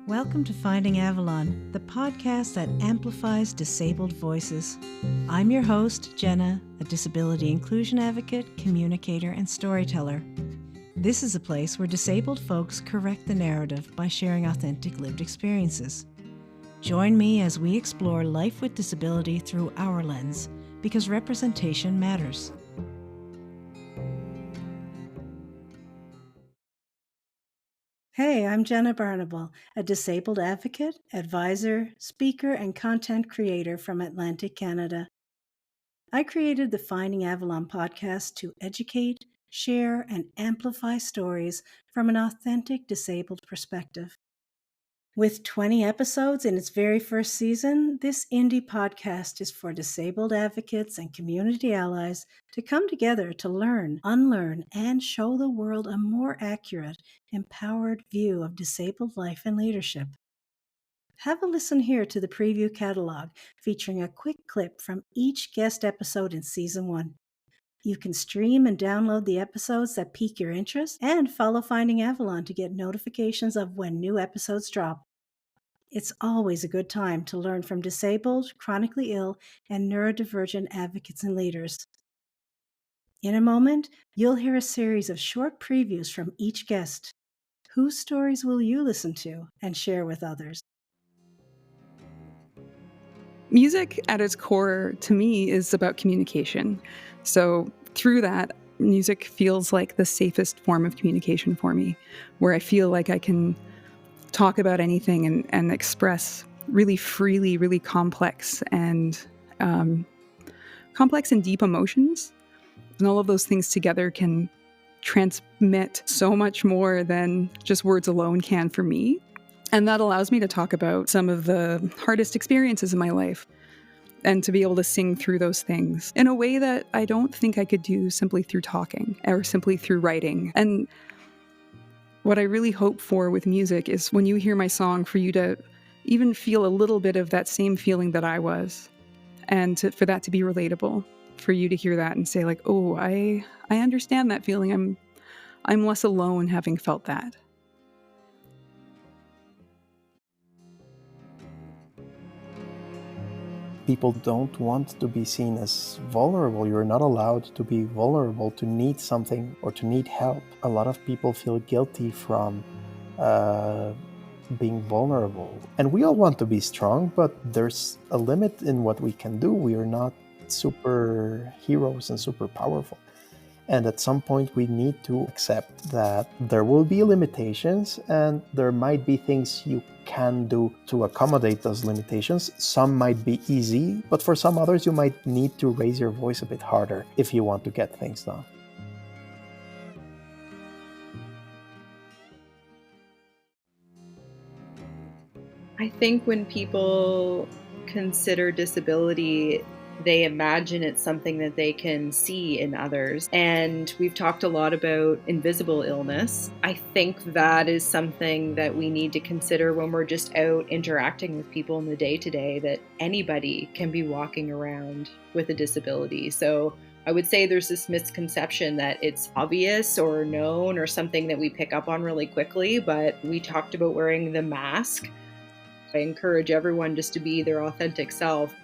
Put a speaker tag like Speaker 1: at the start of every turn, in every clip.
Speaker 1: Welcome to Finding Avalon, the podcast that amplifies disabled voices. I'm your host, Jenna, a disability inclusion advocate, communicator, and storyteller. This is a place where disabled folks correct the narrative by sharing authentic lived experiences. Join me as we explore life with disability through our lens, because representation matters. Hey, I'm Jenna Barnable, a disabled advocate, advisor, speaker, and content creator from Atlantic Canada. I created the Finding Avalon podcast to educate, share, and amplify stories from an authentic disabled perspective. With 20 episodes in its very first season, this indie podcast is for disabled advocates and community allies to come together to learn, unlearn, and show the world a more accurate, empowered view of disabled life and leadership. Have a listen here to the preview catalog featuring a quick clip from each guest episode in Season 1. You can stream and download the episodes that pique your interest and follow Finding Avalon to get notifications of when new episodes drop. It's always a good time to learn from disabled, chronically ill, and neurodivergent advocates and leaders. In a moment, you'll hear a series of short previews from each guest. Whose stories will you listen to and share with others?
Speaker 2: Music at its core, to me, is about communication. So through that, music feels like the safest form of communication for me, where I feel like I can talk about anything and express really freely, really complex and deep emotions. And all of those things together can transmit so much more than just words alone can for me. And that allows me to talk about some of the hardest experiences in my life and to be able to sing through those things in a way that I don't think I could do simply through talking or simply through writing. And what I really hope for with music is when you hear my song, for you to even feel a little bit of that same feeling that I was, and for that to be relatable, for you to hear that and say like, oh, I understand that feeling. I'm less alone having felt that.
Speaker 3: People don't want to be seen as vulnerable. You're not allowed to be vulnerable, to need something or to need help. A lot of people feel guilty from being vulnerable. And we all want to be strong, but there's a limit in what we can do. We are not superheroes and super powerful. And at some point, we need to accept that there will be limitations and there might be things you can do to accommodate those limitations. Some might be easy, but for some others, you might need to raise your voice a bit harder if you want to get things done.
Speaker 4: I think when people consider disability, they imagine it's something that they can see in others. And we've talked a lot about invisible illness. I think that is something that we need to consider when we're just out interacting with people in the day-to-day, that anybody can be walking around with a disability. So I would say there's this misconception that it's obvious or known or something that we pick up on really quickly, but we talked about wearing the mask. I encourage everyone just to be their authentic self.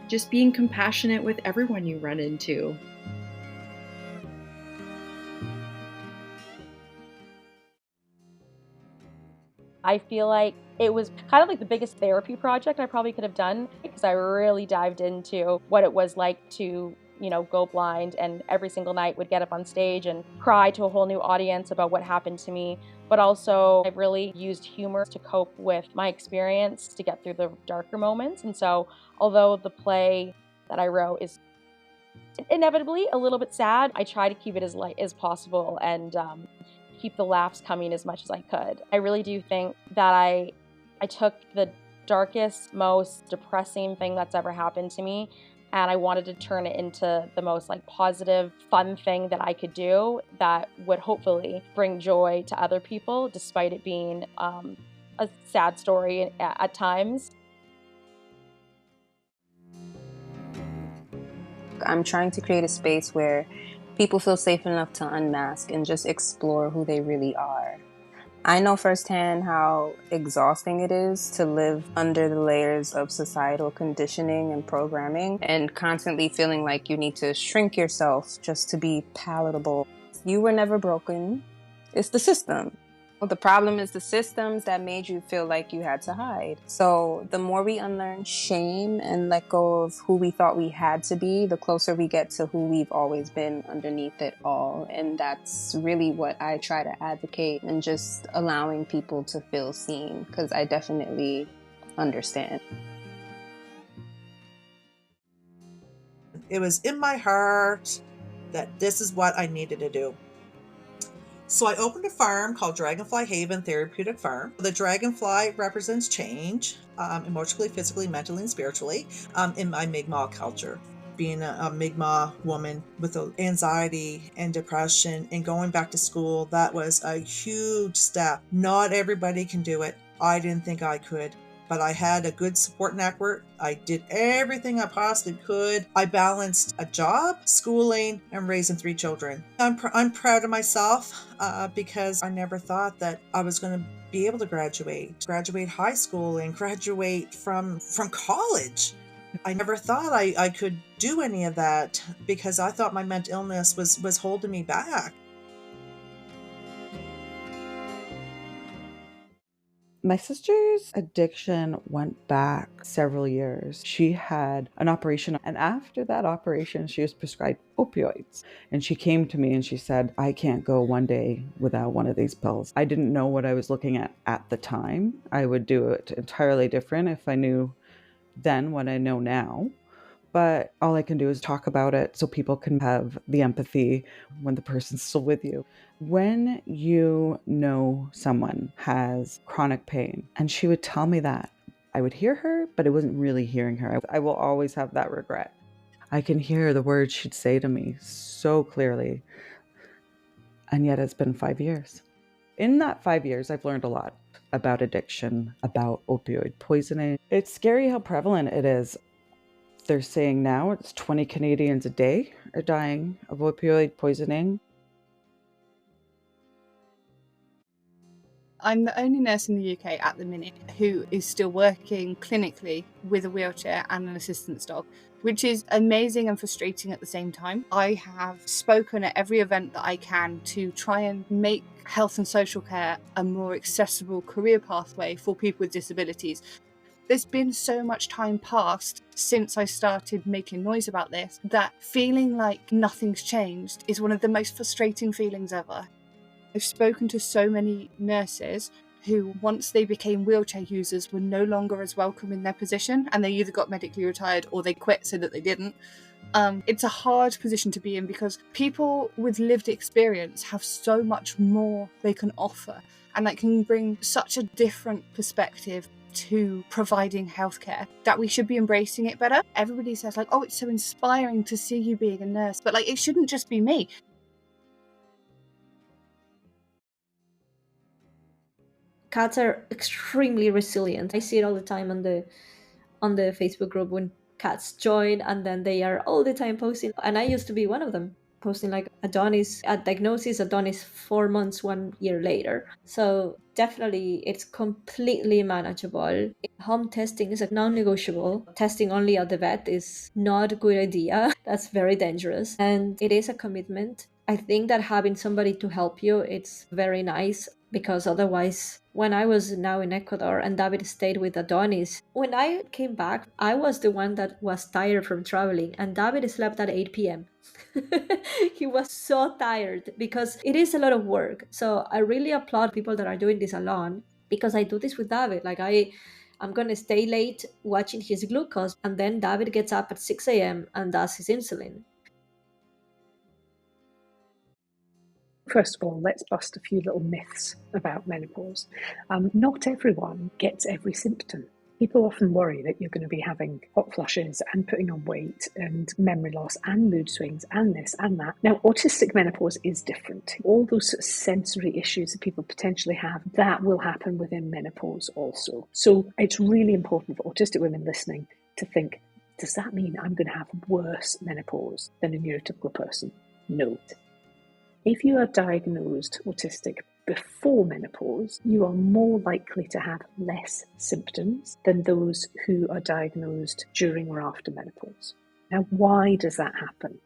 Speaker 4: Just being compassionate with everyone you run into.
Speaker 5: I feel like it was kind of like the biggest therapy project I probably could have done, because I really dived into what it was like to, go blind, and every single night would get up on stage and cry to a whole new audience about what happened to me. But also I really used humor to cope with my experience to get through the darker moments. And so although the play that I wrote is inevitably a little bit sad, I try to keep it as light as possible and keep the laughs coming as much as I could. I really do think that I took the darkest, most depressing thing that's ever happened to me, and I wanted to turn it into the most positive, fun thing that I could do that would hopefully bring joy to other people, despite it being a sad story at times.
Speaker 6: I'm trying to create a space where people feel safe enough to unmask and just explore who they really are. I know firsthand how exhausting it is to live under the layers of societal conditioning and programming and constantly feeling like you need to shrink yourself just to be palatable. You were never broken. It's the system. Well, the problem is the systems that made you feel like you had to hide. So the more we unlearn shame and let go of who we thought we had to be, the closer we get to who we've always been underneath it all. And that's really what I try to advocate, and just allowing people to feel seen, because I definitely understand.
Speaker 7: It was in my heart that this is what I needed to do. So I opened a farm called Dragonfly Haven Therapeutic Farm. The dragonfly represents change, emotionally, physically, mentally, and spiritually, in my Mi'kmaq culture. Being a Mi'kmaq woman with anxiety and depression and going back to school, that was a huge step. Not everybody can do it. I didn't think I could. But I had a good support network. I did everything I possibly could. I balanced a job, schooling, and raising 3 children. I'm proud of myself because I never thought that I was going to be able to graduate high school and graduate from college. I never thought I could do any of that because I thought my mental illness was holding me back.
Speaker 8: My sister's addiction went back several years. She had an operation, and after that operation, she was prescribed opioids. And she came to me and she said, I can't go one day without one of these pills. I didn't know what I was looking at the time. I would do it entirely different if I knew then what I know now. But all I can do is talk about it so people can have the empathy when the person's still with you. When you know someone has chronic pain, and she would tell me that, I would hear her, but I wasn't really hearing her. I will always have that regret. I can hear the words she'd say to me so clearly. And yet it's been 5 years. In that 5 years, I've learned a lot about addiction, about opioid poisoning. It's scary how prevalent it is. They're saying now it's 20 Canadians a day are dying of opioid poisoning.
Speaker 9: I'm the only nurse in the UK at the minute who is still working clinically with a wheelchair and an assistance dog, which is amazing and frustrating at the same time. I have spoken at every event that I can to try and make health and social care a more accessible career pathway for people with disabilities. There's been so much time passed since I started making noise about this that feeling like nothing's changed is one of the most frustrating feelings ever. I've spoken to so many nurses who, once they became wheelchair users, were no longer as welcome in their position, and they either got medically retired or they quit so that they didn't. It's a hard position to be in because people with lived experience have so much more they can offer, and that can bring such a different perspective to providing healthcare that we should be embracing it better. Everybody says like, oh, it's so inspiring to see you being a nurse, but like, it shouldn't just be me.
Speaker 10: Cats are extremely resilient. I see it all the time on the Facebook group when cats join, and then they are all the time posting. And I used to be one of them, posting like Adonis at diagnosis, Adonis 4 months, 1 year later. So definitely it's completely manageable. Home testing is a non-negotiable. Testing only at the vet is not a good idea. That's very dangerous. And it is a commitment. I think that having somebody to help you, it's very nice, because otherwise, when I was now in Ecuador and David stayed with Adonis, when I came back, I was the one that was tired from traveling, and David slept at 8 p.m. He was so tired because it is a lot of work. So I really applaud people that are doing this alone, because I do this with David. Like I'm going to stay late watching his glucose, and then David gets up at 6 a.m. and does his insulin.
Speaker 11: First of all, let's bust a few little myths about menopause. Not everyone gets every symptom. People often worry that you're going to be having hot flushes and putting on weight and memory loss and mood swings and this and that. Now, autistic menopause is different. All those sort of sensory issues that people potentially have, that will happen within menopause also. So it's really important for autistic women listening to think, does that mean I'm going to have worse menopause than a neurotypical person? No. If you are diagnosed autistic before menopause, you are more likely to have less symptoms than those who are diagnosed during or after menopause. Now, why does that happen?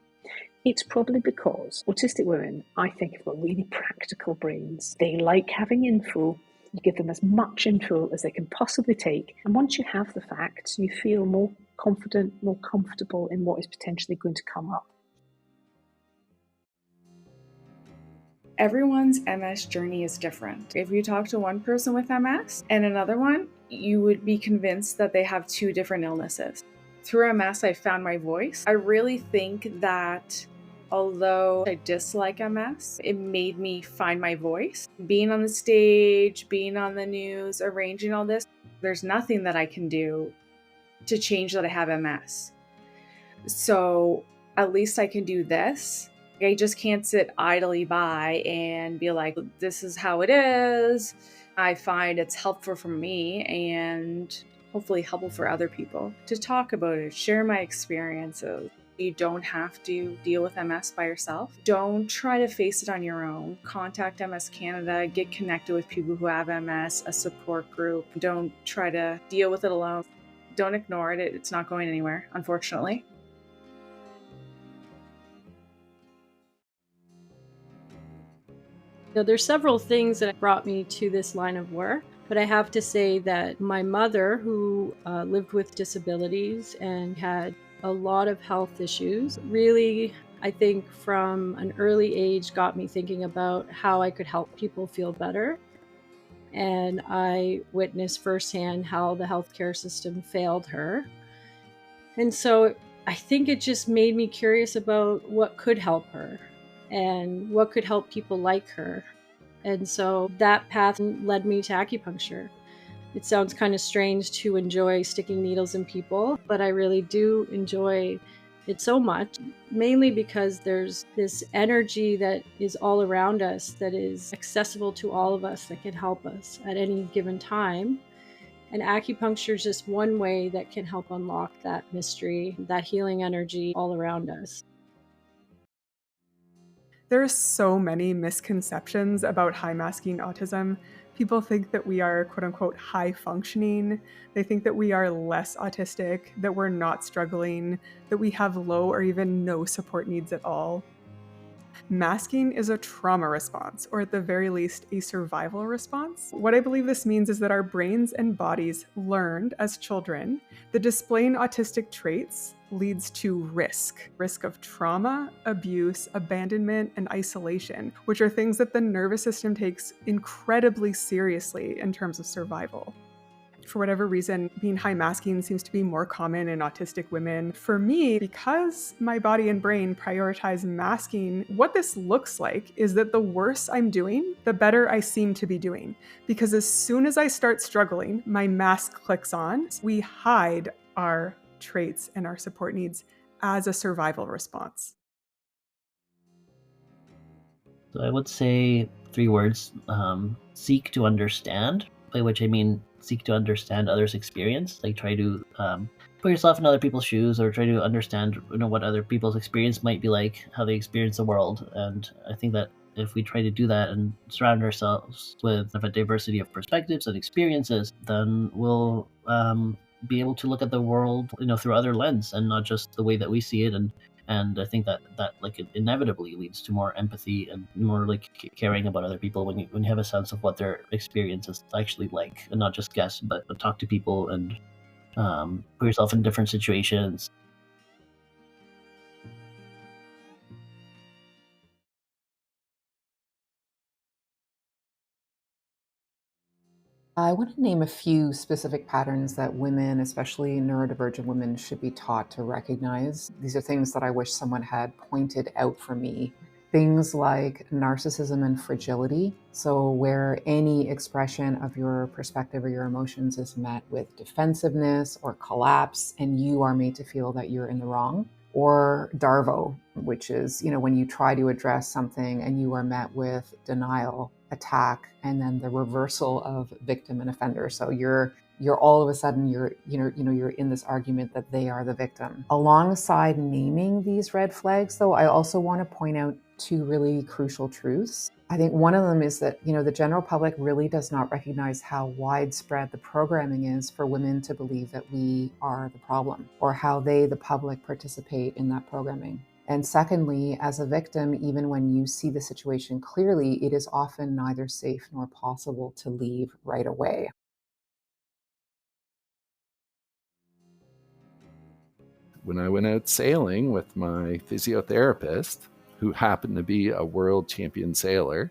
Speaker 11: It's probably because autistic women, I think, have got really practical brains. They like having info. You give them as much info as they can possibly take. And once you have the facts, you feel more confident, more comfortable in what is potentially going to come up.
Speaker 12: Everyone's MS journey is different. If you talk to one person with MS and another one, you would be convinced that they have two different illnesses. Through MS, I found my voice. I really think that although I dislike MS, it made me find my voice. Being on the stage, being on the news, arranging all this, there's nothing that I can do to change that I have MS. So at least I can do this. I just can't sit idly by and be like, this is how it is. I find it's helpful for me and hopefully helpful for other people to talk about it, share my experiences. You don't have to deal with MS by yourself. Don't try to face it on your own. Contact MS Canada, get connected with people who have MS, a support group. Don't try to deal with it alone. Don't ignore it. It's not going anywhere, unfortunately.
Speaker 13: There's several things that brought me to this line of work, but I have to say that my mother, who lived with disabilities and had a lot of health issues, really, I think from an early age got me thinking about how I could help people feel better. And I witnessed firsthand how the healthcare system failed her. And so I think it just made me curious about what could help her and what could help people like her. And so that path led me to acupuncture. It sounds kind of strange to enjoy sticking needles in people, but I really do enjoy it so much, mainly because there's this energy that is all around us that is accessible to all of us that can help us at any given time. And acupuncture is just one way that can help unlock that mystery, that healing energy all around us.
Speaker 2: There are so many misconceptions about high masking autism. People think that we are quote unquote high functioning. They think that we are less autistic, that we're not struggling, that we have low or even no support needs at all. Masking is a trauma response, or at the very least, a survival response. What I believe this means is that our brains and bodies learned as children that displaying autistic traits leads to risk of trauma, abuse, abandonment, and isolation, which are things that the nervous system takes incredibly seriously in terms of survival. For whatever reason, being high masking seems to be more common in autistic women. For me, because my body and brain prioritize masking, what this looks like is that the worse I'm doing, the better I seem to be doing. Because as soon as I start struggling, my mask clicks on. We hide our traits and our support needs as a survival response.
Speaker 14: So I would say 3 words: seek to understand, by which I mean seek to understand others' experience. Like try to put yourself in other people's shoes, or try to understand what other people's experience might be like, how they experience the world. And I think that if we try to do that and surround ourselves with a diversity of perspectives and experiences, then we'll be able to look at the world through other lens and not just the way that we see it. And I think that like it inevitably leads to more empathy and more like caring about other people when you have a sense of what their experience is actually like, and not just guess, but talk to people and put yourself in different situations.
Speaker 15: I want to name a few specific patterns that women, especially neurodivergent women, should be taught to recognize. These are things that I wish someone had pointed out for me. Things like narcissism and fragility. So where any expression of your perspective or your emotions is met with defensiveness or collapse, and you are made to feel that you're in the wrong. Or DARVO, which is, when you try to address something and you are met with denial, attack, and then the reversal of victim and offender. So you're all of a sudden you're in this argument that they are the victim. Alongside naming these red flags, though, I also want to point out two really crucial truths. I think one of them is that, the general public really does not recognize how widespread the programming is for women to believe that we are the problem, or how they, the public, participate in that programming. And secondly, as a victim, even when you see the situation clearly, it is often neither safe nor possible to leave right away.
Speaker 16: When I went out sailing with my physiotherapist, who happened to be a world champion sailor,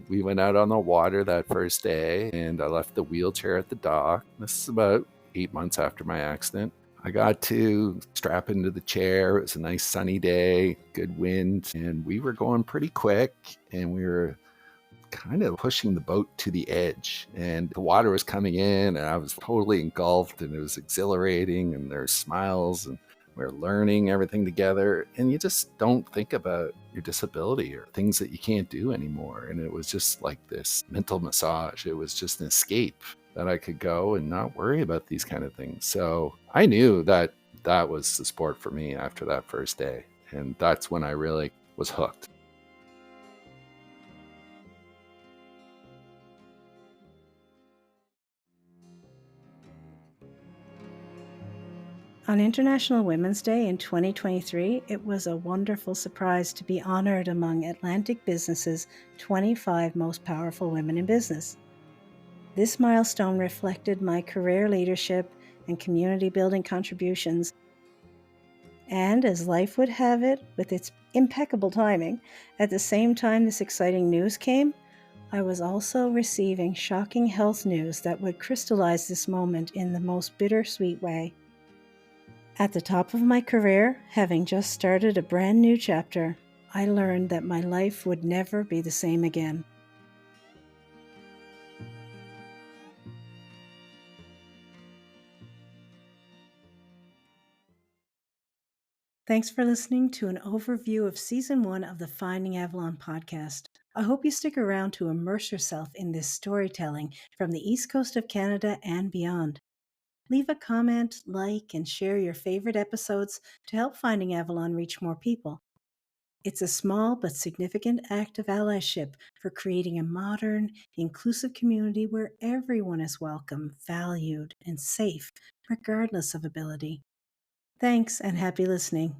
Speaker 16: we went out on the water that first day, and I left the wheelchair at the dock. This is about 8 months after my accident. I got to strap into the chair. It was a nice sunny day, good wind, and we were going pretty quick, and we were kind of pushing the boat to the edge, and the water was coming in, and I was totally engulfed, and it was exhilarating, and there's smiles, and we're learning everything together, and you just don't think about your disability or things that you can't do anymore. And it was just like this mental massage. It was just an escape that I could go and not worry about these kind of things. So I knew that that was the sport for me after that first day, and that's when I really was hooked.
Speaker 1: On International Women's Day in 2023, it was a wonderful surprise to be honored among Atlantic Business's 25 most powerful women in business. This milestone reflected my career leadership and community building contributions. And as life would have it, with its impeccable timing, at the same time this exciting news came, I was also receiving shocking health news that would crystallize this moment in the most bittersweet way. At the top of my career, having just started a brand new chapter, I learned that my life would never be the same again. Thanks for listening to an overview of Season 1 of the Finding Avalon podcast. I hope you stick around to immerse yourself in this storytelling from the East Coast of Canada and beyond. Leave a comment, like, and share your favorite episodes to help Finding Avalon reach more people. It's a small but significant act of allyship for creating a modern, inclusive community where everyone is welcome, valued, and safe, regardless of ability. Thanks, and happy listening.